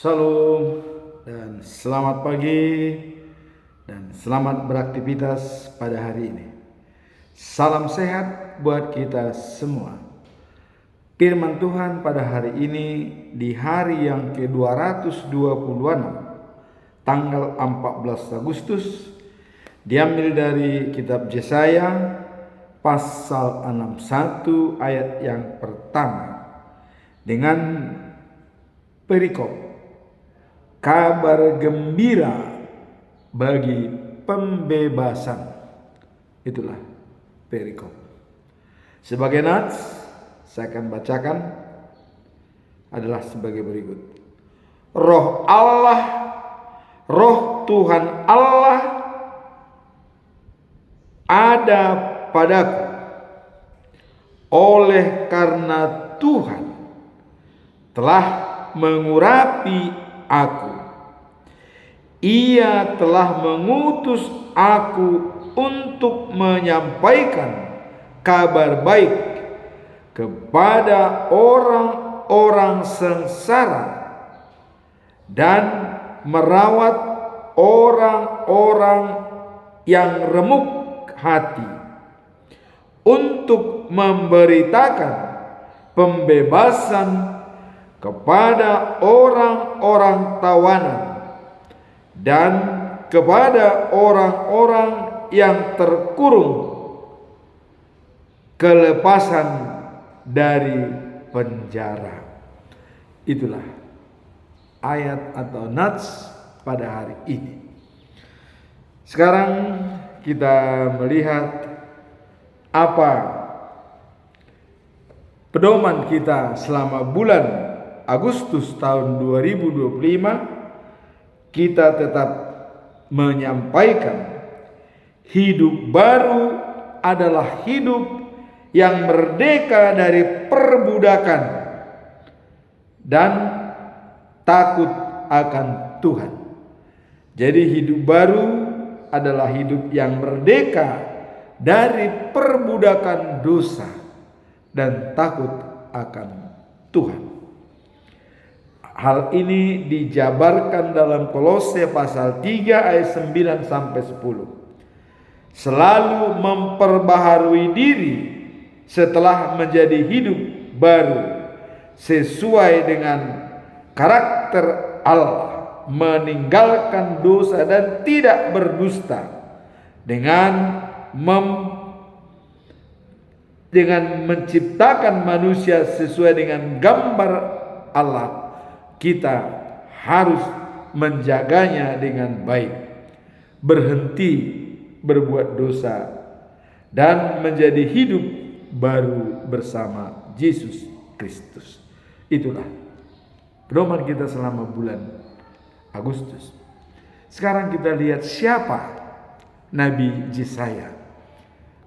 Salam dan selamat pagi dan selamat beraktivitas pada hari ini. Salam sehat buat kita semua. Firman Tuhan pada hari ini di hari yang ke-226 tanggal 14 Agustus diambil dari kitab Yesaya pasal 61 ayat yang pertama dengan perikop kabar gembira bagi pembebasan. Itulah perikop. Sebagai nats saya akan bacakan adalah sebagai berikut. Roh Allah, roh Tuhan Allah ada padaku. Oleh karena Tuhan telah mengurapi aku. Ia telah mengutus aku untuk menyampaikan kabar baik kepada orang-orang sengsara dan merawat orang-orang yang remuk hati, untuk memberitakan pembebasan kepada orang-orang tawanan dan kepada orang-orang yang terkurung kelepasan dari penjara. Itulah ayat atau nats pada hari ini. Sekarang kita melihat apa pedoman kita selama bulan Agustus tahun 2025. Kita tetap menyampaikan hidup baru adalah hidup yang merdeka dari perbudakan dan takut akan Tuhan. Jadi hidup baru adalah hidup yang merdeka dari perbudakan dosa dan takut akan Tuhan. Hal ini dijabarkan dalam Kolose pasal 3 ayat 9 sampai 10. Selalu memperbaharui diri setelah menjadi hidup baru sesuai dengan karakter Allah, meninggalkan dosa dan tidak berdusta, dengan menciptakan manusia sesuai dengan gambar Allah. Kita harus menjaganya dengan baik, berhenti berbuat dosa, dan menjadi hidup baru bersama Yesus Kristus. Itulah pedoman kita selama bulan Agustus. Sekarang kita lihat siapa Nabi Yesaya.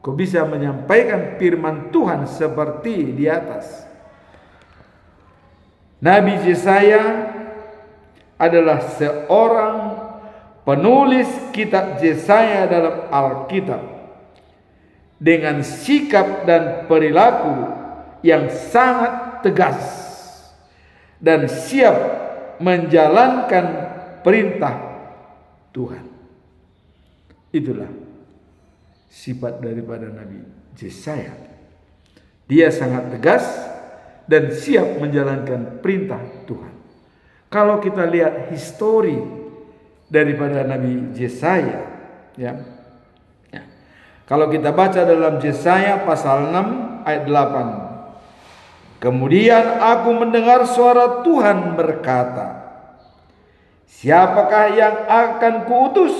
Kok bisa menyampaikan firman Tuhan seperti di atas? Nabi Yesaya adalah seorang penulis kitab Yesaya dalam Alkitab dengan sikap dan perilaku yang sangat tegas dan siap menjalankan perintah Tuhan. Itulah sifat daripada Nabi Yesaya. Dia sangat tegas dan siap menjalankan perintah Tuhan. Kalau kita lihat histori daripada Nabi Yesaya, ya. Kalau kita baca dalam Yesaya pasal 6 ayat 8. Kemudian aku mendengar suara Tuhan berkata, siapakah yang akan kuutus?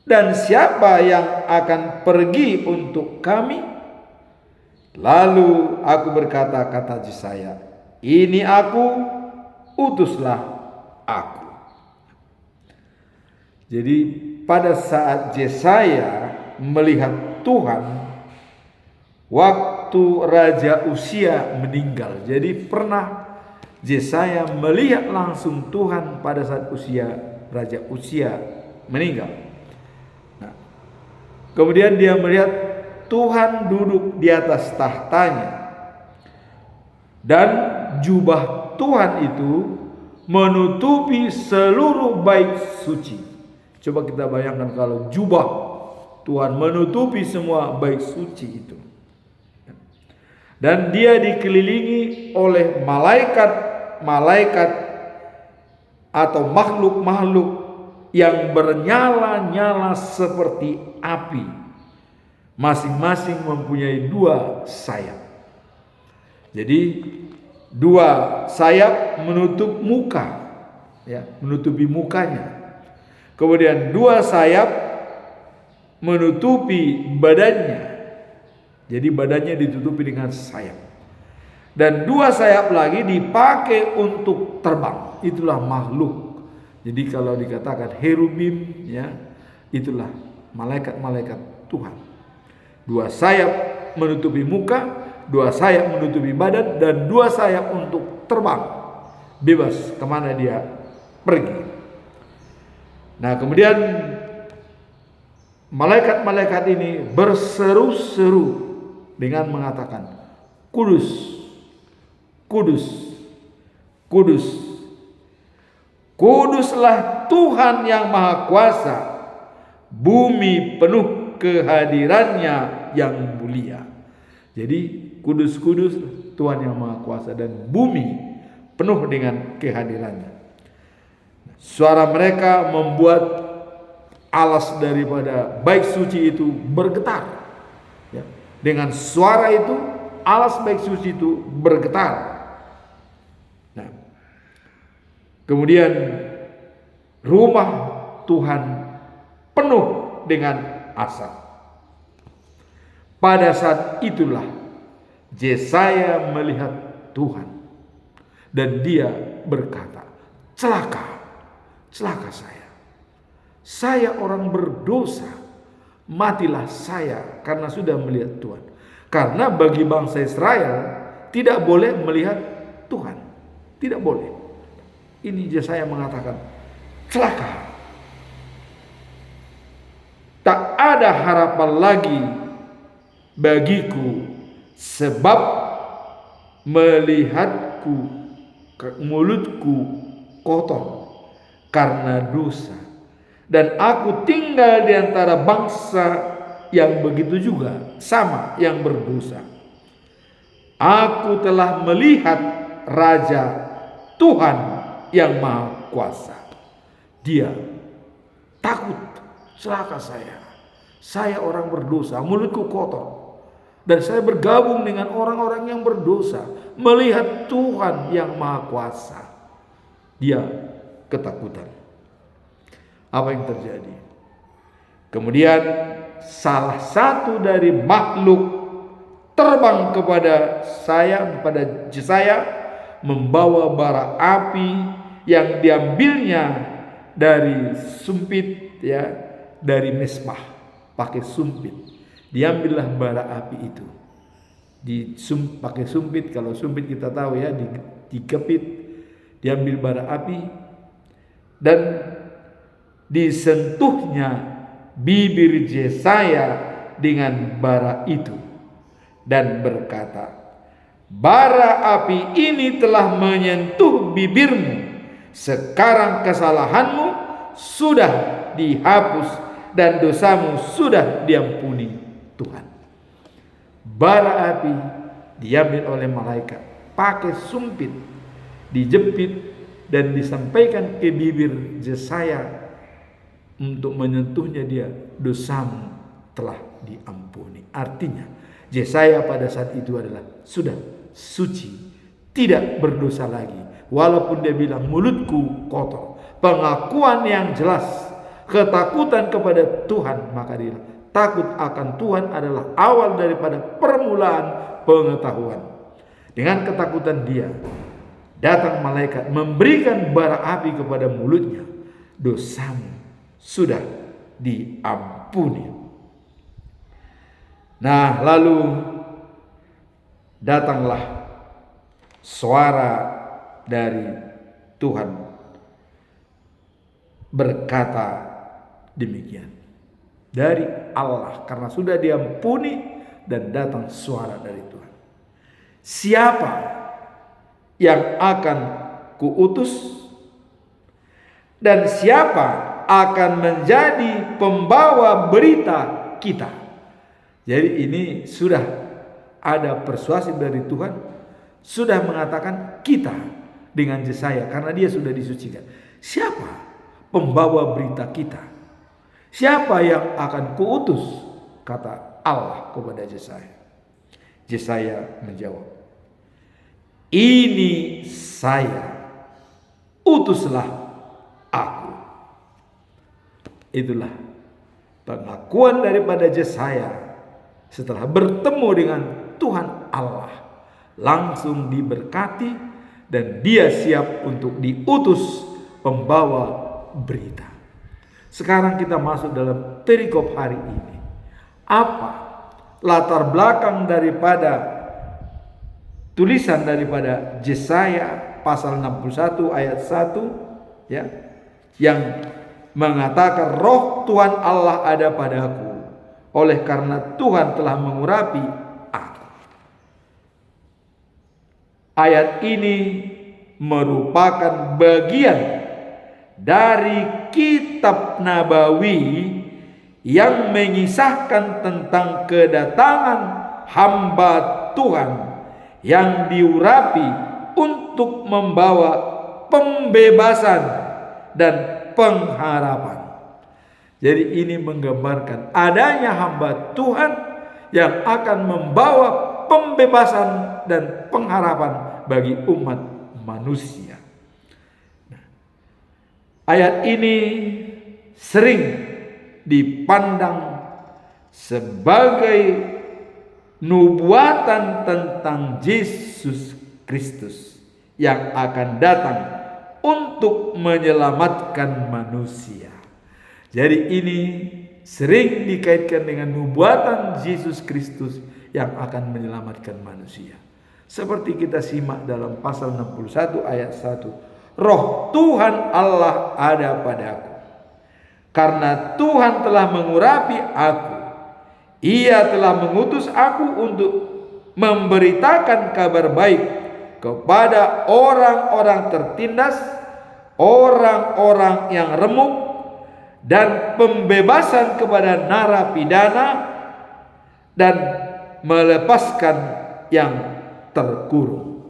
Dan siapa yang akan pergi untuk kami? Lalu aku berkata, kata Yesaya, ini aku, utuslah aku. Jadi pada saat Yesaya melihat Tuhan waktu Raja Uzia meninggal. Jadi pernah Yesaya melihat langsung Tuhan pada saat Raja Uzia meninggal. Nah, kemudian dia melihat Tuhan duduk di atas tahtanya, dan jubah Tuhan itu menutupi seluruh bait suci. Coba kita bayangkan kalau jubah Tuhan menutupi semua bait suci itu. Dan dia dikelilingi oleh malaikat-malaikat atau makhluk-makhluk yang bernyala-nyala seperti api. Masing-masing mempunyai 2 sayap. Jadi 2 sayap menutup muka, ya, menutupi mukanya. Kemudian 2 sayap menutupi badannya. Jadi badannya ditutupi dengan sayap. Dan 2 sayap lagi dipakai untuk terbang. Itulah makhluk. Jadi kalau dikatakan herubim, ya, itulah malaikat-malaikat Tuhan. 2 sayap menutupi muka, 2 sayap menutupi badan, dan 2 sayap untuk terbang bebas kemana dia pergi. Nah, kemudian malaikat-malaikat ini berseru-seru dengan mengatakan, Kudus, Kudus, Kudus, Kuduslah Tuhan yang Maha Kuasa, bumi penuh kehadirannya yang mulia. Jadi kudus-kudus Tuhan yang Maha Kuasa, dan bumi penuh dengan kehadirannya. Suara mereka membuat alas daripada bait suci itu bergetar, ya. Dengan suara itu alas bait suci itu bergetar. Nah, kemudian rumah Tuhan penuh dengan asap. Pada saat itulah Yesaya melihat Tuhan, dan dia berkata, celaka, celaka saya orang berdosa, matilah saya karena sudah melihat Tuhan. Karena bagi bangsa Israel tidak boleh melihat Tuhan, tidak boleh. Ini Yesaya mengatakan, celaka, tak ada harapan lagi bagiku, sebab melihatku mulutku kotor karena dosa, dan aku tinggal di antara bangsa yang begitu juga sama yang berdosa. Aku telah melihat Raja Tuhan yang Maha Kuasa. Dia takut, celaka saya orang berdosa, mulutku kotor. Dan saya bergabung dengan orang-orang yang berdosa, melihat Tuhan yang Maha Kuasa. Dia ketakutan. Apa yang terjadi? Kemudian salah satu dari makhluk terbang kepada Yesaya, membawa bara api yang diambilnya dari sumpit, ya, dari mesbah, pakai sumpit. Diambillah bara api itu, pakai sumpit. Kalau sumpit kita tahu, ya, dikepit, diambil bara api, dan disentuhnya bibir Yesaya dengan bara itu, dan berkata, bara api ini telah menyentuh bibirmu, sekarang kesalahanmu sudah dihapus dan dosamu sudah diampuni Tuhan. Bara api diambil oleh malaikat, pakai sumpit, dijepit dan disampaikan ke bibir Yesaya untuk menyentuhnya. Dia, dosamu telah diampuni. Artinya Yesaya pada saat itu adalah sudah suci, tidak berdosa lagi. Walaupun dia bilang mulutku kotor, pengakuan yang jelas, ketakutan kepada Tuhan, maka dia takut akan Tuhan adalah awal daripada permulaan pengetahuan. Dengan ketakutan dia, datang malaikat memberikan bara api kepada mulutnya. Dosamu sudah diampuni. Nah, lalu datanglah suara dari Tuhan berkata demikian. Dari Allah, karena sudah diampuni, dan datang suara dari Tuhan. Siapa yang akan kuutus Dan siapa akan menjadi pembawa berita kita? Jadi ini sudah ada persuasi dari Tuhan, sudah mengatakan kita dengan Yesaya karena dia sudah disucikan. Siapa pembawa berita kita? Siapa yang akan kuutus? Kata Allah kepada Yesaya. Yesaya menjawab, ini saya, utuslah aku. Itulah pengakuan daripada Yesaya setelah bertemu dengan Tuhan Allah, langsung diberkati dan dia siap untuk diutus pembawa berita. Sekarang kita masuk dalam perikop hari ini. Apa latar belakang daripada tulisan daripada Yesaya pasal 61 ayat 1 ya, yang mengatakan roh Tuhan Allah ada padaku, oleh karena Tuhan telah mengurapi aku. Ayat ini merupakan bagian dari kitab Nabawi yang mengisahkan tentang kedatangan hamba Tuhan yang diurapi untuk membawa pembebasan dan pengharapan. Jadi ini menggambarkan adanya hamba Tuhan yang akan membawa pembebasan dan pengharapan bagi umat manusia. Ayat ini sering dipandang sebagai nubuatan tentang Yesus Kristus yang akan datang untuk menyelamatkan manusia. Jadi ini sering dikaitkan dengan nubuatan Yesus Kristus yang akan menyelamatkan manusia. Seperti kita simak dalam pasal 61 ayat 1. Roh Tuhan Allah ada padaku, karena Tuhan telah mengurapi aku. Ia telah mengutus aku untuk memberitakan kabar baik kepada orang-orang tertindas, orang-orang yang remuk, dan pembebasan kepada narapidana, dan melepaskan yang terkurung.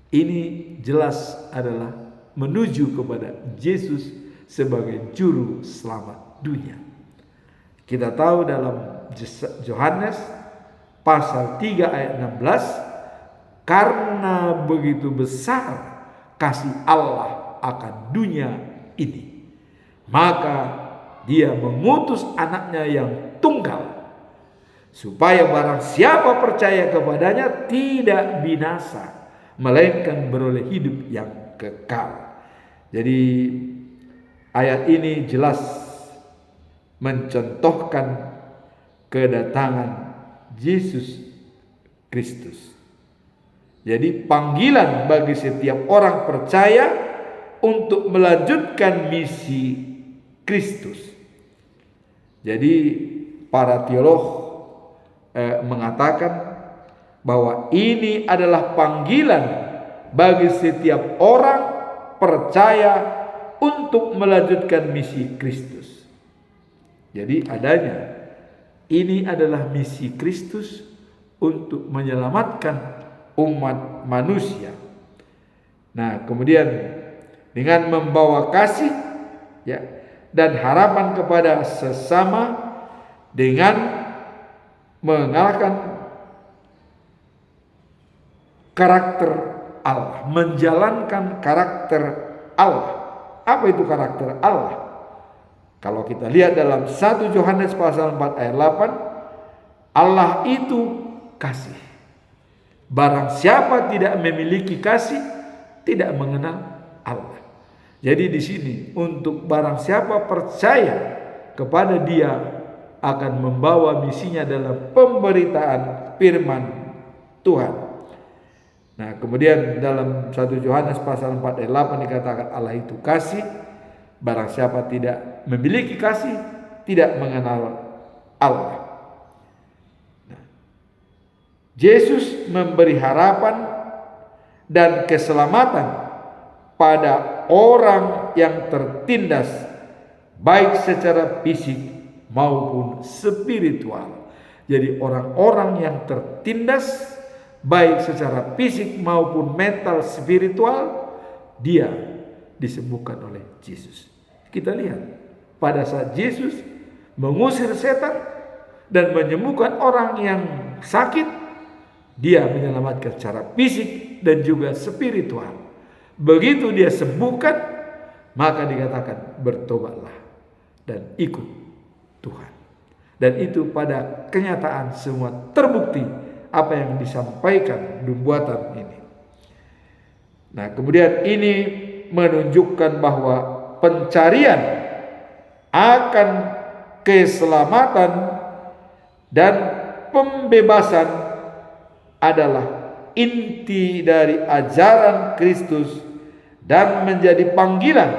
Ini jelas adalah menuju kepada Yesus sebagai juru selamat dunia. Kita tahu dalam Yohanes pasal 3 ayat 16, karena begitu besar kasih Allah akan dunia ini, maka dia mengutus anaknya yang tunggal, supaya barang siapa percaya kepadanya tidak binasa, melainkan beroleh hidup yang kekal. Jadi ayat ini jelas mencontohkan kedatangan Yesus Kristus. Jadi panggilan bagi setiap orang percaya untuk melanjutkan misi Kristus. Jadi para teolog mengatakan bahwa ini adalah panggilan bagi setiap orang percaya untuk melanjutkan misi Kristus. Jadi ini adalah misi Kristus untuk menyelamatkan umat manusia. Nah, kemudian dengan membawa kasih ya dan harapan kepada sesama, dengan mengalahkan karakter Allah, menjalankan karakter Allah. Apa itu karakter Allah? Kalau kita lihat dalam 1 Yohanes pasal 4 ayat 8, Allah itu kasih. Barang siapa tidak memiliki kasih, tidak mengenal Allah. Jadi di sini untuk barang siapa percaya kepada Dia akan membawa misinya dalam pemberitaan firman Tuhan. Nah, kemudian dalam 1 Yohanes pasal 4 ayat 8 dikatakan Allah itu kasih. Barang siapa tidak memiliki kasih, tidak mengenal Allah. Nah, Yesus memberi harapan dan keselamatan pada orang yang tertindas baik secara fisik maupun spiritual. Jadi orang-orang yang tertindas baik secara fisik maupun mental spiritual, dia disembuhkan oleh Yesus. Kita lihat pada saat Yesus mengusir setan dan menyembuhkan orang yang sakit, dia menyelamatkan secara fisik dan juga spiritual. Begitu dia sembuhkan, maka dikatakan bertobatlah dan ikut Tuhan. Dan itu pada kenyataan semua terbukti apa yang disampaikan nubuatan ini. Nah, kemudian ini menunjukkan bahwa pencarian akan keselamatan dan pembebasan adalah inti dari ajaran Kristus dan menjadi panggilan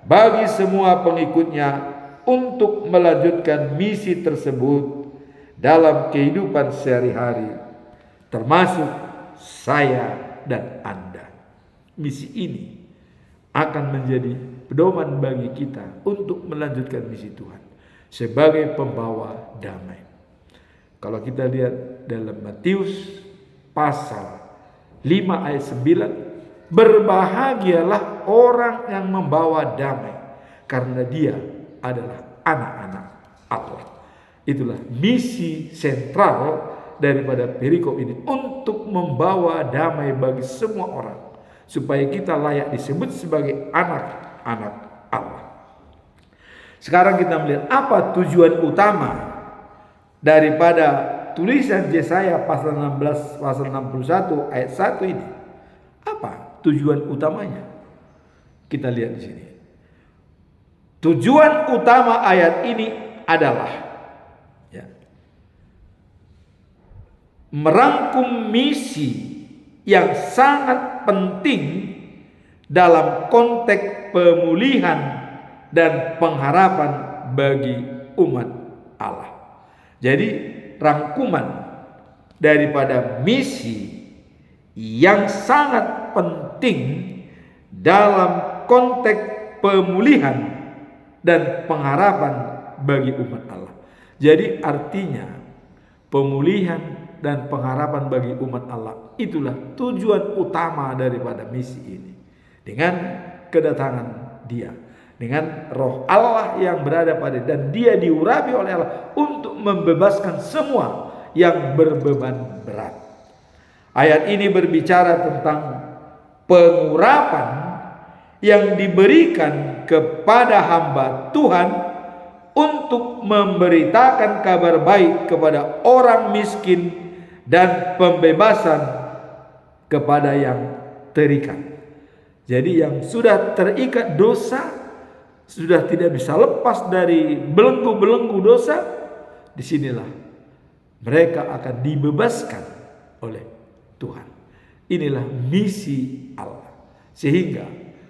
bagi semua pengikutnya untuk melanjutkan misi tersebut dalam kehidupan sehari-hari, termasuk saya dan Anda. Misi ini akan menjadi pedoman bagi kita untuk melanjutkan misi Tuhan sebagai pembawa damai. Kalau kita lihat dalam Matius pasal 5 ayat 9, berbahagialah orang yang membawa damai, karena dia adalah anak-anak Allah. Itulah misi sentral daripada perikop ini, untuk membawa damai bagi semua orang, supaya kita layak disebut sebagai anak-anak Allah. Sekarang kita melihat apa tujuan utama daripada tulisan Yesaya pasal 16, pasal 61 ayat 1 ini. Apa tujuan utamanya? Kita lihat di sini. Tujuan utama ayat ini adalah merangkum misi yang sangat penting dalam konteks pemulihan dan pengharapan bagi umat Allah. Jadi rangkuman daripada misi yang sangat penting dalam konteks pemulihan dan pengharapan bagi umat Allah. Jadi artinya pemulihan dan pengharapan bagi umat Allah, itulah tujuan utama daripada misi ini. Dengan kedatangan dia, dengan roh Allah yang berada pada dia, dan dia diurapi oleh Allah untuk membebaskan semua yang berbeban berat. Ayat ini berbicara tentang pengurapan yang diberikan kepada hamba Tuhan untuk memberitakan kabar baik kepada orang miskin dan pembebasan kepada yang terikat. Jadi yang sudah terikat dosa, sudah tidak bisa lepas dari belenggu-belenggu dosa, disinilah mereka akan dibebaskan oleh Tuhan. Inilah misi Allah. Sehingga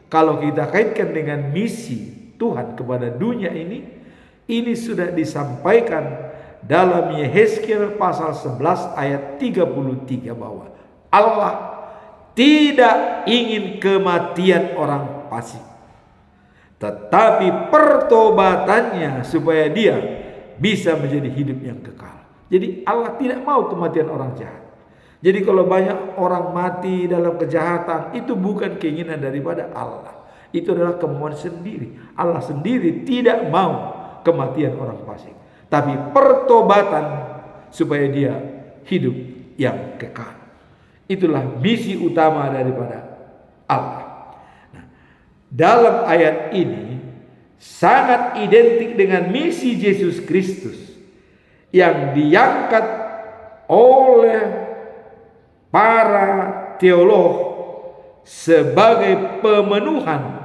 kalau kita kaitkan dengan misi Tuhan kepada dunia ini sudah disampaikan dalam Yehezkiel pasal 11 ayat 33 bahwa Allah tidak ingin kematian orang fasik, tetapi pertobatannya supaya dia bisa menjadi hidup yang kekal. Jadi Allah tidak mau kematian orang jahat. Jadi kalau banyak orang mati dalam kejahatan, itu bukan keinginan daripada Allah. Itu adalah kemauan sendiri. Allah sendiri tidak mau kematian orang fasik, tapi pertobatan supaya dia hidup yang kekal. Itulah misi utama daripada Allah. Nah, dalam ayat ini sangat identik dengan misi Yesus Kristus yang diangkat oleh para teolog sebagai pemenuhan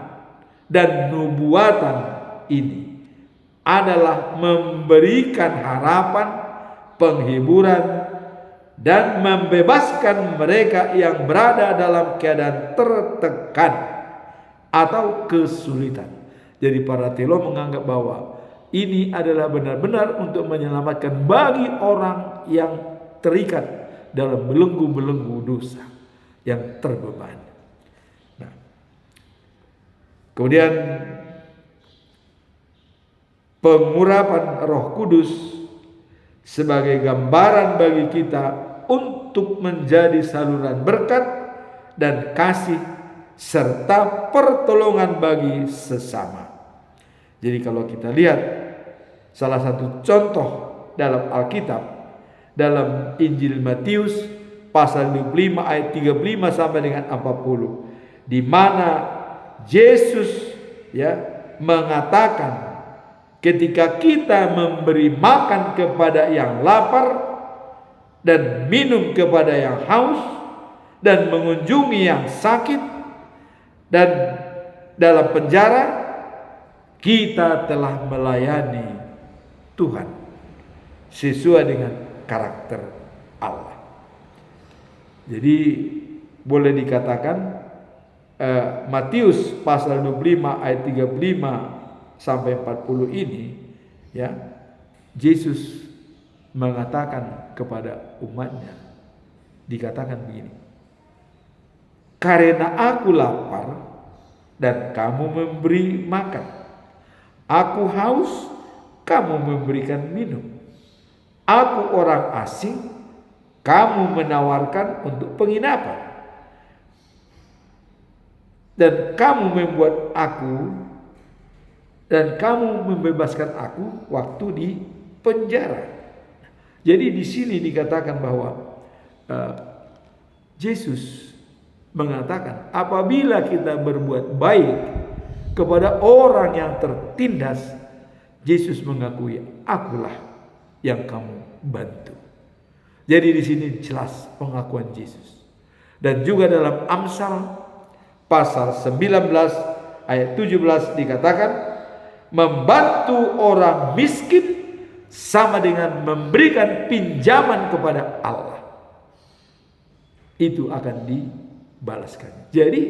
dan nubuatan ini adalah memberikan harapan, penghiburan, dan membebaskan mereka yang berada dalam keadaan tertekan atau kesulitan. Jadi para teolog menganggap bahwa ini adalah benar-benar untuk menyelamatkan bagi orang yang terikat dalam belenggu-belenggu dosa, yang terbeban. Nah, Kemudian pengurapan Roh Kudus sebagai gambaran bagi kita untuk menjadi saluran berkat dan kasih serta pertolongan bagi sesama. Jadi kalau kita lihat salah satu contoh dalam Alkitab, dalam Injil Matius pasal 25 ayat 35 sampai dengan 40, di mana Yesus mengatakan ketika kita memberi makan kepada yang lapar dan minum kepada yang haus dan mengunjungi yang sakit dan dalam penjara, kita telah melayani Tuhan sesuai dengan karakter Allah. Jadi boleh dikatakan Matius pasal 25 ayat 35 sampai 40 ini Yesus mengatakan kepada umatnya, dikatakan begini, karena aku lapar dan kamu memberi makan, aku haus, kamu memberikan minum, aku orang asing, kamu menawarkan untuk penginapan, dan kamu membuat aku dan kamu membebaskan aku waktu di penjara. Jadi di sini dikatakan bahwa Yesus mengatakan apabila kita berbuat baik kepada orang yang tertindas, Yesus mengakui, akulah yang kamu bantu. Jadi di sini jelas pengakuan Yesus. Dan juga dalam Amsal pasal 19 ayat 17 dikatakan, membantu orang miskin sama dengan memberikan pinjaman kepada Allah. Itu akan dibalaskan. Jadi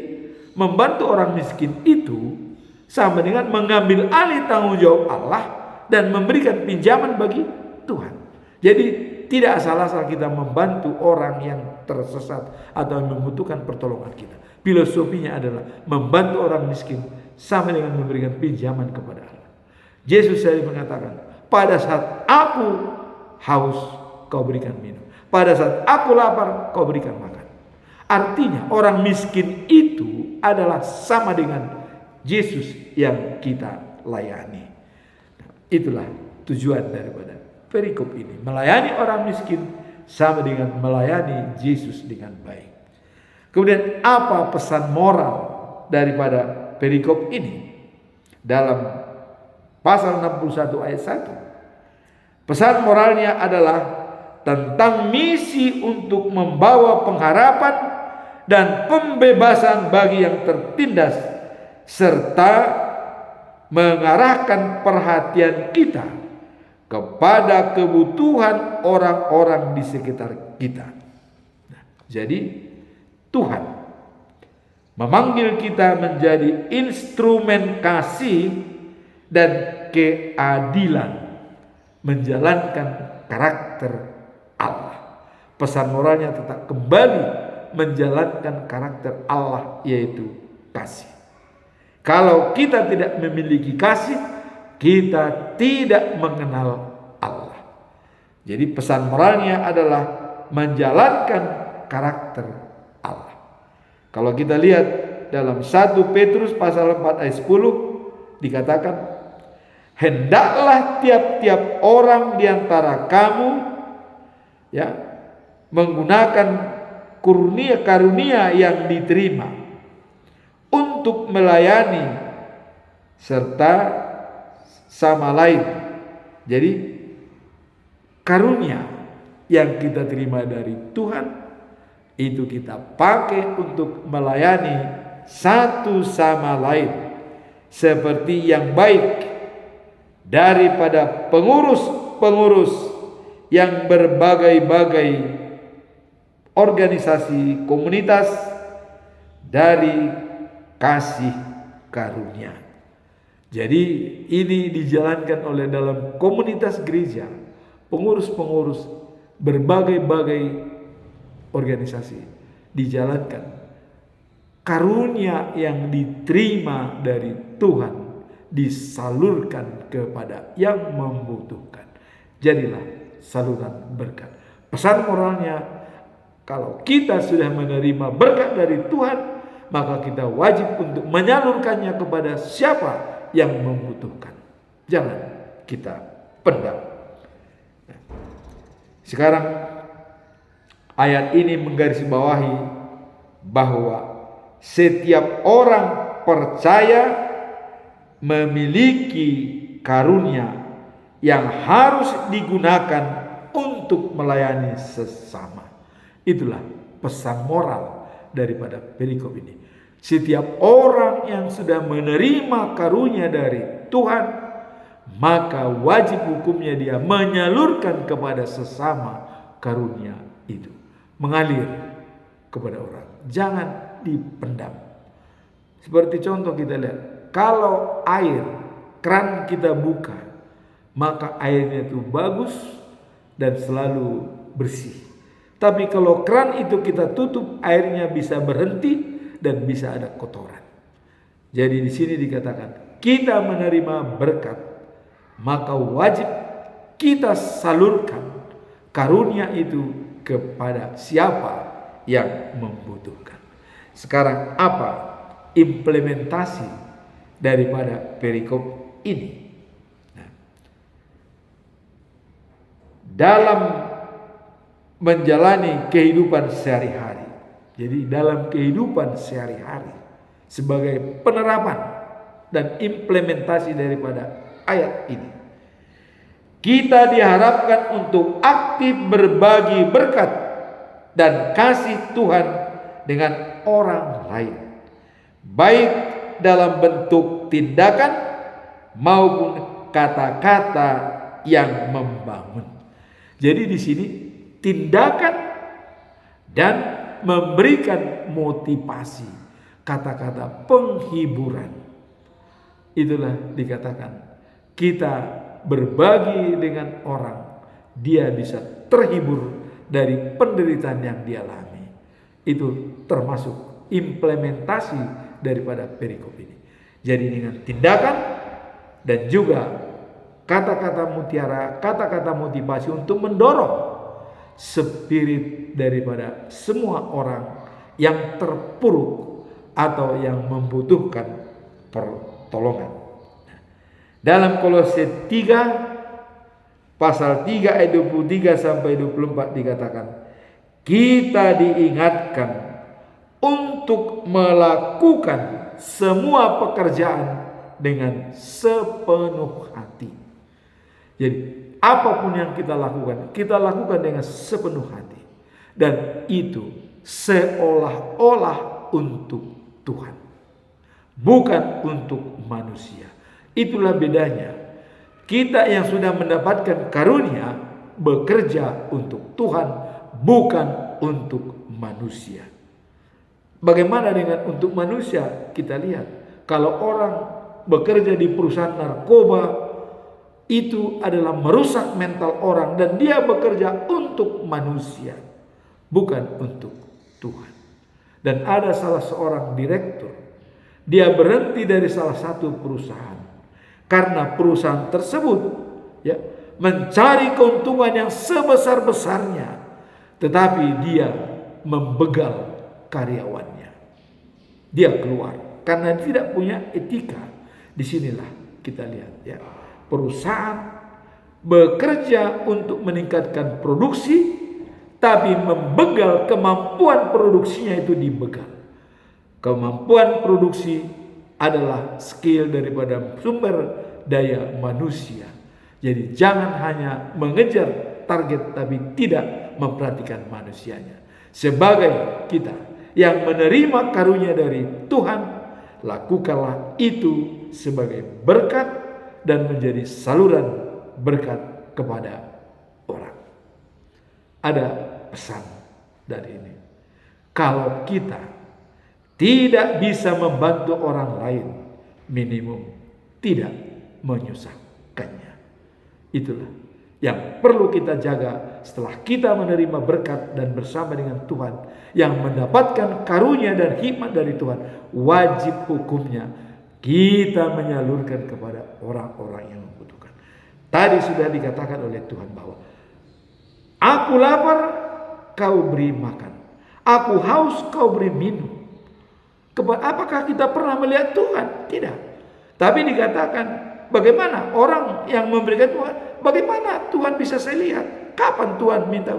membantu orang miskin itu sama dengan mengambil alih tanggung jawab Allah dan memberikan pinjaman bagi Tuhan. Jadi tidak asal-asal kita membantu orang yang tersesat atau membutuhkan pertolongan kita. Filosofinya adalah membantu orang miskin sama dengan memberikan pinjaman kepada Allah. Yesus sendiri mengatakan, pada saat aku haus, kau berikan minum. Pada saat aku lapar, kau berikan makan. Artinya orang miskin itu adalah sama dengan Yesus yang kita layani. Itulah tujuan daripada perikop ini. Melayani orang miskin sama dengan melayani Yesus dengan baik. Kemudian apa pesan moral daripada perikop ini? Dalam pasal 61 ayat 1. Pesan moralnya adalah tentang misi untuk membawa pengharapan dan pembebasan bagi yang tertindas, serta mengarahkan perhatian kita kepada kebutuhan orang-orang di sekitar kita. Jadi Tuhan memanggil kita menjadi instrumen kasih dan keadilan, menjalankan karakter Allah. Pesan moralnya tetap kembali menjalankan karakter Allah, yaitu kasih. Kalau kita tidak memiliki kasih, kita tidak mengenal Allah. Jadi pesan moralnya adalah menjalankan karakter Allah. Kalau kita lihat dalam 1 Petrus pasal 4 ayat 10 dikatakan, hendaklah tiap-tiap orang di antara kamu menggunakan karunia yang diterima untuk melayani serta sama lain. Jadi karunia yang kita terima dari Tuhan itu kita pakai untuk melayani satu sama lain seperti yang baik daripada pengurus-pengurus yang berbagai-bagai organisasi komunitas dari kasih karunia. Jadi ini dijalankan oleh dalam komunitas gereja, pengurus-pengurus berbagai-bagai organisasi dijalankan karunia yang diterima dari Tuhan disalurkan kepada yang membutuhkan. Jadilah saluran berkat. Pesan moralnya, kalau kita sudah menerima berkat dari Tuhan, maka kita wajib untuk menyalurkannya kepada siapa yang membutuhkan. Jangan kita pendam. Sekarang ayat ini menggarisbawahi bahwa setiap orang percaya memiliki karunia yang harus digunakan untuk melayani sesama. Itulah pesan moral daripada perikop ini. Setiap orang yang sudah menerima karunia dari Tuhan, maka wajib hukumnya dia menyalurkan kepada sesama karunia itu. Mengalir kepada orang. Jangan dipendam. Seperti contoh kita lihat, kalau air keran kita buka, maka airnya itu bagus dan selalu bersih. Tapi kalau keran itu kita tutup, airnya bisa berhenti dan bisa ada kotoran. Jadi di sini dikatakan, kita menerima berkat, maka wajib kita salurkan karunia itu kepada siapa yang membutuhkan. Sekarang apa implementasi daripada perikop ini? Dalam menjalani kehidupan sehari-hari. Jadi dalam kehidupan sehari-hari sebagai penerapan dan implementasi daripada ayat ini, kita diharapkan untuk aktif berbagi berkat dan kasih Tuhan dengan orang lain, baik dalam bentuk tindakan maupun kata-kata yang membangun. Jadi di sini tindakan dan memberikan motivasi, kata-kata penghiburan. Itulah dikatakan kita berbagi dengan orang, dia bisa terhibur dari penderitaan yang dia alami. Itu termasuk implementasi daripada perikop ini. Jadi dengan tindakan dan juga kata-kata mutiara, kata-kata motivasi untuk mendorong spirit daripada semua orang yang terpuruk atau yang membutuhkan pertolongan. Dalam Kolose 3 pasal 3 ayat 23 sampai 24 dikatakan, kita diingatkan untuk melakukan semua pekerjaan dengan sepenuh hati. Jadi apapun yang kita lakukan dengan sepenuh hati. Dan itu seolah-olah untuk Tuhan, bukan untuk manusia. Itulah bedanya. Kita yang sudah mendapatkan karunia bekerja untuk Tuhan, bukan untuk manusia. Bagaimana dengan untuk manusia? Kita lihat, kalau orang bekerja di perusahaan narkoba, itu adalah merusak mental orang dan dia bekerja untuk manusia, bukan untuk Tuhan. Dan ada salah seorang direktur, dia berhenti dari salah satu perusahaan karena perusahaan tersebut mencari keuntungan yang sebesar-besarnya, tetapi dia membegal karyawannya. Dia keluar karena tidak punya etika. Disinilah kita lihat perusahaan bekerja untuk meningkatkan produksi, tapi membegal kemampuan produksinya, itu dibegal. Kemampuan produksi adalah skill daripada sumber daya manusia. Jadi jangan hanya mengejar target tapi tidak memperhatikan manusianya. Sebagai kita yang menerima karunia dari Tuhan, lakukanlah itu sebagai berkat dan menjadi saluran berkat kepada orang. Ada pesan dari ini. Kalau kita tidak bisa membantu orang lain, minimum tidak menyusahkannya. Itulah yang perlu kita jaga setelah kita menerima berkat dan bersama dengan Tuhan yang mendapatkan karunia dan hikmat dari Tuhan, wajib hukumnya kita menyalurkan kepada orang-orang yang membutuhkan. Tadi sudah dikatakan oleh Tuhan bahwa aku lapar, kau beri makan. Aku haus, kau beri minum. Apakah kita pernah melihat Tuhan? Tidak. Tapi dikatakan, bagaimana orang yang memberikan Tuhan? Bagaimana Tuhan bisa saya lihat? Kapan Tuhan minta?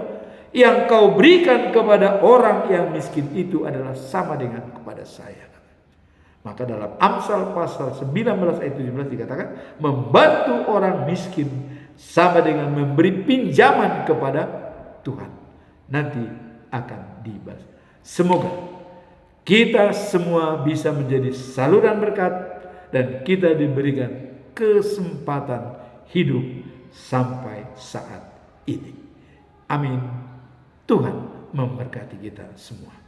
Yang kau berikan kepada orang yang miskin itu adalah sama dengan kepada saya. Maka dalam Amsal pasal 19 ayat 17 dikatakan, membantu orang miskin sama dengan memberi pinjaman kepada Tuhan. Nanti akan dibalas. Semoga kita semua bisa menjadi saluran berkat dan kita diberikan kesempatan hidup sampai saat ini. Amin. Tuhan memberkati kita semua.